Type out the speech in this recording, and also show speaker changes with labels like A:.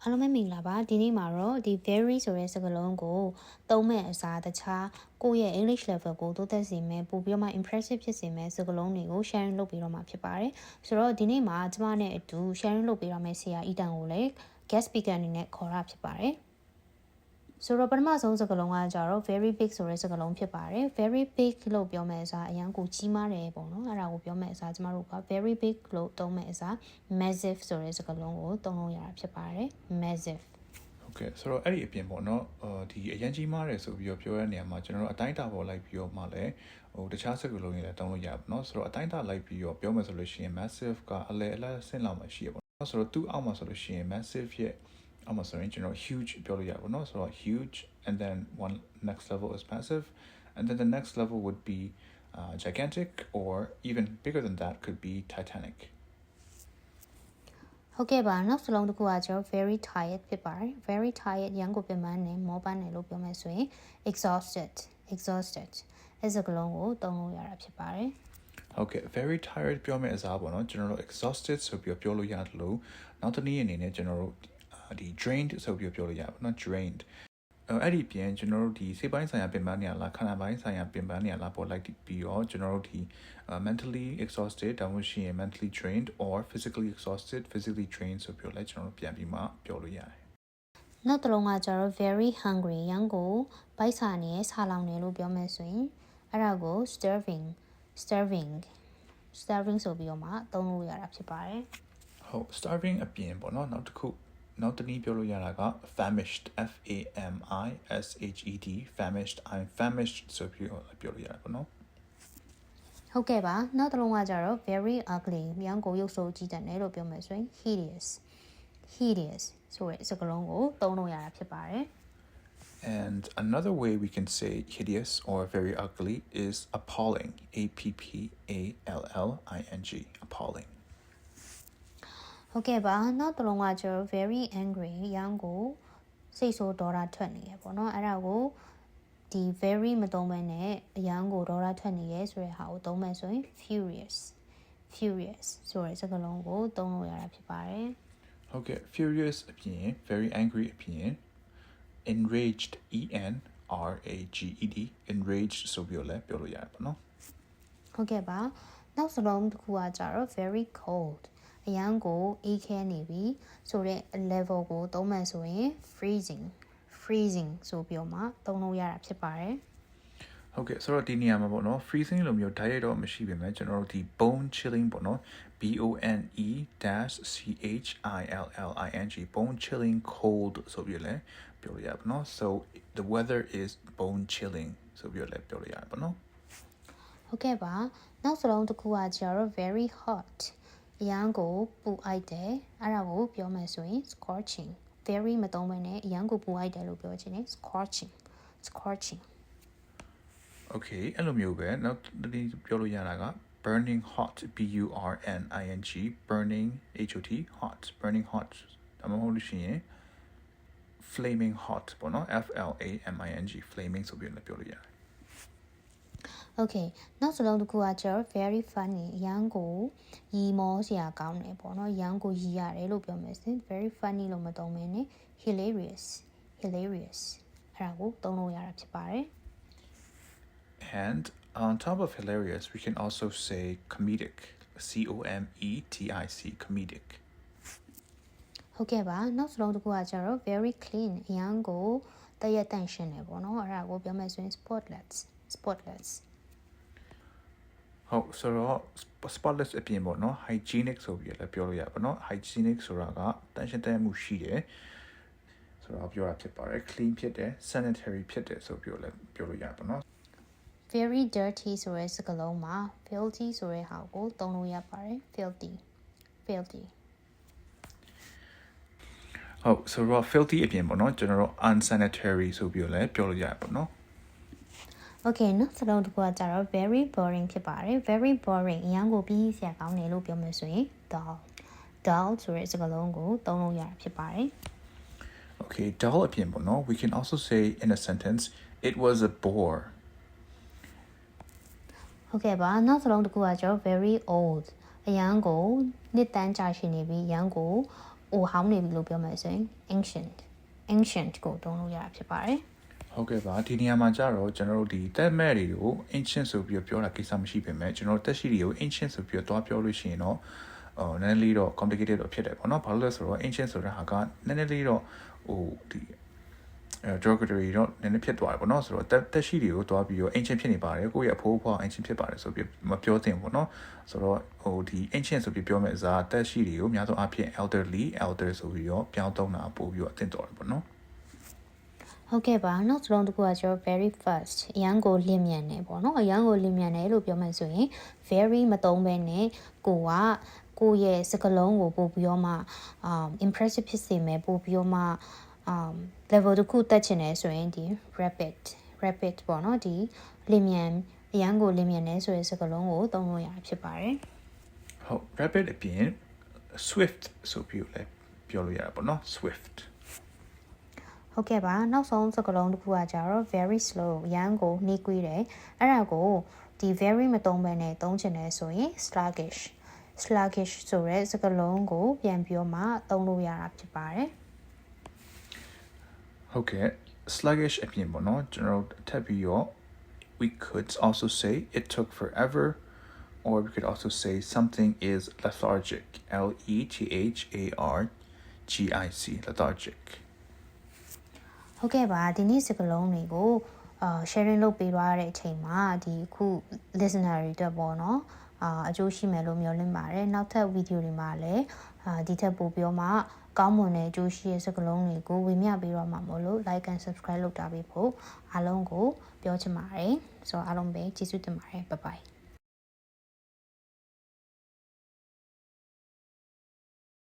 A: အားလုံးပဲမင်္ဂလာပါဒီနေ့မှာတော့ဒီ very ဆိုတဲ့စကားလုံးကိုသုံးမဲ့အစားတခြားကိုယ့်ရဲ့ English level ကိုတိုးတက်စေမယ်ပို့ပြီးတော့မှ impressive ဖြစ်စေမယ်စကားလုံးတွေကို sharing လုပ်ပြီးတော့မှဖြစ်ပါတယ်ဆိုတော့ဒီနေ့မှာကျမနဲ့အတူ sharing လုပ်ပြီးတော့မယ်ဆရာအီတန်ကိုလည်း guest speaker အနေနဲ့ခေါ်တာဖြစ်ပါတယ်ဆိုတော့ပထမဆုံးစကားလုံးကကြတော့ very big ဆိုတဲ့စကားလုံးဖြစ်ပါတယ် very big လို့ပြောမယ်အစားအရန်ကိုကြီးမားတယ်ပေါ့နော်အဲ့ဒါကိုပြောမယ်အစားကျမတို့က very big လို့သုံးမယ်အစား massive ဆိုတဲ့စကားလုံးကိုသုံးလို့ရတာဖြစ်ပါတယ် massive
B: ဟုတ်ကဲ့ဆိုတော့အဲ့ဒီအပြင်ပေါ့နော်ဒီအရင်ကြီးမားတယ်ဆိုပြီးတော့ပြောရတဲ့နေရာမှာကျွန်တော်တို့အတိုင်းအတာပေါ်လိုက်ပြီးတော့မှလည်းတခြားစကားလုံးတွေလည်းသုံးလို့ရပါတော့ဆိုတော့အတိုင်းအတာလိုက်ပြီးတော့ပြောမယ်ဆိုလို့ရှိရင် massive ကအလဲအလတ်ဆင့်လောက်မှရှိရပါတော့ဆိုတော့သူ့အောက်မှာဆိုလို့ရှိရင် massive ရဲ့အောက်မှာဆိုရင်ကျွန်တော် huge ပြောလို့ရပါတော့ဆိုတော့ huge and then one next level is massive and then the next level would be gigantic or even bigger than that could be titanic
A: ဟုတ်ကဲ့ပါနောက်စလုံးတစ်ခုကကျတော့ very tired ဖြစ်ပါတယ် very tired ရန်ကိုပြန်မှန်းနေမောပန်းနေလို့ပြောမယ်ဆိုရင် exhausted အဲ့စကလုံးကိုသုံးလို့ရတာဖြစ်ပါတယ်
B: Okay very tired ပြောမယ်အစားပေါ့နော်ကျွန်တော်တို့ exhausted ဆိုပြီးပြောလို့ရတယ်လို့နောက်တစ်နည်းအနေနဲ့ကျွန်တော်တို့ဒီ drained ဆိုပြီးပြောလို့ရပါတော့ drained အဲ့ဒီပြန်ကျွန်တော်တို့ဒီစိတ်ပိုင်းဆိုင်ရာပင်ပန်းနေရလားခန္ဓာပိုင်းဆိုင်ရာပင်ပန်းနေရလားပေါ်လိုက်ပြီးတော့ကျွန်တော်တို့ဒီ mentally exhausted ဒါမှမဟုတ် mentally drained or physically exhausted physically drained ဆိုပြီးလည်းကျွန်တော်တို့ပြန်ပြီးမှပြောလို့ရတယ်
A: နောက်တစ်လုံးကကျတော့ very hungry ရန်ကိုဗိုက်စာနေဆာလောင်နေလို့ပြောမယ်ဆိုရင်အဲ့ဒါကို starving ဆိုပြီးတော့မှသုံးလို့ရတာဖြစ်ပါတယ်
B: ဟုတ် starving အပြင်ပေါ့နော်နောက်တစ်ခုနောက်တနည်းပြောလို့ရတာက famished f a m i s h e d famished I'm famished ဆိုပြီးပြောလို့ရတာပေါ့နော်
A: ဟုတ်ကဲ့ပါနောက်တစ်လုံးကကြတော့ very ugly မြောင်းကိုရုပ်ဆိုးကြည့်တယ်လို့ပြောမယ်ဆိုရင် hideous ဆိုတဲ့စကားလုံးကိုသုံးလို့ရတာဖြစ်ပါတယ်
B: And another way we can say hideous or very ugly is appalling a p p a l l i n g appalling
A: ဟုတ်ကဲ့ပါနောက်တစ်လုံးကကျတော့ very angry ရန်ကိုစိတ်ဆိုးဒေါသထွက်နေရပေါ့နော်အဲ့ဒါကိုဒီ very မသုံးဘဲနဲ့အရန်ကိုဒေါသထွက်နေရဲဆိုတဲ့ဟာကိုသုံးမယ်ဆိုရင် furious ဆိုတဲ့စကားလုံးကိုသုံးလို့ရတာဖြစ်ပါတယ်
B: ဟုတ်ကဲ့ furious အပြင် very angry အပြင် enraged e n r a g e d enraged ဆိုပြီးလည်းပြောလို့ရတယ်ပေါ့နော်
A: ဟုတ်ကဲ့ပါနောက်စလုံးတစ်ခုကကြတော့ very coldအရန်ကိုအေးခဲနေပြီဆိုတဲ့ level ကိုသုံးမယ်ဆိုရင် freezing ဆိုပြီးမှသုံးလို့ရတာဖြစ်ပါတယ်
B: ဟုတ်ကဲ့ဆိုတော့ဒီနေရာမှာပေါ့နော် freezing လိုမျိုး direct တော့မရှိပေမဲ့ကျွန်တော်တို့ဒီ bone chilling ပေါ့နော် b o n e - c h i l l i n g bone chilling cold ဆိုပြီးလည်းပြောလို့ရပါတော့ so the weather is bone chilling ဆိုပြီးလည်းပြောလို့ရပါတော့
A: ဟုတ်ကဲ့ပါနောက်စလုံးတစ်ခုကကျတော့ very hot အရန်ကိုပူအိုက်တယ်အဲ့ဒါကိုပြောမယ်ဆိုရင် scorching very မသုံးဘဲနဲ့အရန်ကိုပူအိုက်တယ်လို့ပြောချင်တယ် scorching
B: Okay အဲ့လိုမျိုးပဲနောက်ဒီပြောလို့ရတာက burning hot b u r n i n g burning h o t burning hot ဒါမှမဟုတ်လို့ရှိရင် flaming hot ပေါ့နော် f l a m i n g flaming ဆိုပြီးလည်းပြောလို့ရတယ်
A: Okay နောက်စလုံးတစ်ခုကကျတော့ very funny ရန်ကိုရီမောစရာကောင်းတယ်ပေါ့နော်ရန်ကိုရီရတယ်လို့ပြောမယ်ဆိုရင် very funny လို့မသုံးဘဲနဲ့ hilarious အဲ့ဒါကိုသုံးလို့ရတာဖြစ်ပါတယ်
B: And on top of hilarious we can also say comedic c o m e d i c comedic
A: ဟုတ်ကဲ့ပါနောက်စလုံးတစ်ခုကကျတော့ very clean အရန်ကိုတရက်တန့်ရှင်းတယ်ပေါ့နော်အဲ့ဒါကိုပြောမယ်ဆိုရင် spotless
B: ဟုတ်ဆိုတော့ spotless အပြင်ပေါ့နော် hygienic ဆိုပြီးလည်းပြောလို့ရပါတော့ hygienic ဆိုတာကတန့်ရှင်းတဲ့မှုရှိတယ်ဆိုတော့ပြောတာဖြစ်ပါတယ် clean ဖြစ်တယ် sanitary ဖြစ်တယ်ဆိုပြီးလည်းပြောလို့ရပါတော့
A: very dirty ဆိုတဲ့စကားလုံးမှာ filthy ဆိုတဲ့ဟာကိုသုံးလို့ရပါတယ် filthy
B: ဟုတ်ဆိုတော့ filthy အပြင်ပေါ့နော်ကျွန်တော်တို့ unsanitary ဆိုပြီးလည်းပြောလို့ရပါတော့
A: Okay နောက်စလုံးတစ်ခုကကြတော့ very boring ဖြစ်ပါတယ် very boring အရန်ကိုပြီးစရာကောင်းတယ်လို့ပြောမယ်ဆိုရင် dull ဆိုတဲ့စကားလုံးကိုသုံးလို့ရတာဖြစ်ပါတယ်
B: Okay dull အပြင်ပေါ့နော် we can also say in a sentence it was a bore
A: ဟုတ်ကဲ့ပါနောက်စလုံးတစ်ခုကကျတော့ very old အရန်ကိုနှစ်တန်းကြာရှည်နေပြီရန်ကို အိုဟောင်းနေပြီလို့ပြောမယ်ဆိုရင် ancient ကိုသုံးလို့ရတာဖြစ်ပါတယ်
B: ဟုတ်ကဲ့ပါဒီနေရာမှာကျတော့ကျွန်တော်တို့ဒီတက်မဲ့တွေကို ancient ဆိုပြီးပြောတာကိစ္စမရှိပေမဲ့ကျွန်တော်တို့တက်ရှိတွေကို ancient ဆိုပြီးတော့ပြောလို့ရှိရင်တော့နည်းနည်းလေးတော့ complicated တော့ဖြစ်တယ်ပေါ့နော်ဘာလို့လဲဆိုတော့ ancient ဆိုတာကနည်းနည်းလေးတော့ဒီ derogatory တော့နည်းနည်းဖြစ်သွားတယ်ပေါ့နော်ဆိုတော့တက်ရှိတွေကိုတွားပြီးတော့ ancient ဖြစ်နေပါတယ်ကိုယ့်ရဲ့အဖိုးအဖွား ancient ဖြစ်ပါတယ်ဆိုပြီးမပြောသင့်ဘူးပေါ့နော်ဆိုတော့ဒီ ancient ဆိုပြီးပြောမဲ့အစားတက်ရှိတွေကိုများသောအားဖြင့် elder ဆိုပြီးတော့ပြောင်းသုံးတာပို့ပြီးတော့အသင့်တော်တယ်ပေါ့နော်
A: ဟုတ်ကဲ့ပါနောက်တစ်လုံးတစ်ခုကကျွန်တော် very fast အရန်ကိုလင်းမြန်နေပေါ့နော်အရန်ကိုလင်းမြန်တယ်လို့ပြောမှဆိုရင် very မသုံးဘဲနဲ့ကိုရဲ့စကားလုံးကိုပို့ပြီးတော့မှimpressive ဖြစ်စေမယ်ပို့ပြီးတော့မှlevel တစ်ခုတက်ချင်တယ်ဆိုရင်ဒီ rapid ပေါ့နော်ဒီလင်းမြန်အရန်ကိုလင်းမြန်နေဆိုတဲ့စကားလုံးကိုသုံးလို့ရဖြစ်ပါတယ်
B: ဟုတ် rapid အပြင် swift ဆိုပြီးလည်းပြောလို့ရတာပေါ့နော် swift
A: ဟုတ်ကဲ့ပါနောက်ဆုံးစကားလုံးတစ်ခုကကြတော့ very slow အရန်ကိုနှီးကွေးတယ်အဲ့ဒါကိုဒီ very မသုံးဘဲနဲ့သုံးချင်တယ်ဆိုရင် sluggish ဆိုတဲ့စကားလုံးကိုပြန်ပြီးတော့မှသုံးလို့ရတာဖြစ်ပါတယ်
B: ဟုတ်ကဲ့ sluggish အပြင်ပေါ့နော်ကျွန်တော်ထပ်ပြီးတော့ we could also say it took forever or we could also say something is lethargic lethargic lethargic
A: ဟုတ်ကဲ့ပါဒီနေ့စကားလုံးတွေကို sharing လုပ်ပေးသွားတဲ့အချိန်မှာဒီခု listener တွေအတွက်ပေါ့နော်အကျိုးရှိမယ်လို့မျှော်လင့်ပါတယ်နောက်ထပ်ဗီဒီယိုတွေမှာလည်းဒီထက်ပိုပြီးတော့မှကောင်းမွန်တဲ့အကျိုးရှိတဲ့စကားလုံးတွေကိုဝေမျှပေးတော့မှာမို့လို့ like and subscribe လုပ်တာပေးဖို့အားလုံးကိုပြောချင်ပါတယ်ဆိုတော့အားလုံးပဲကျေးဇူးတင်ပါတယ် bye bye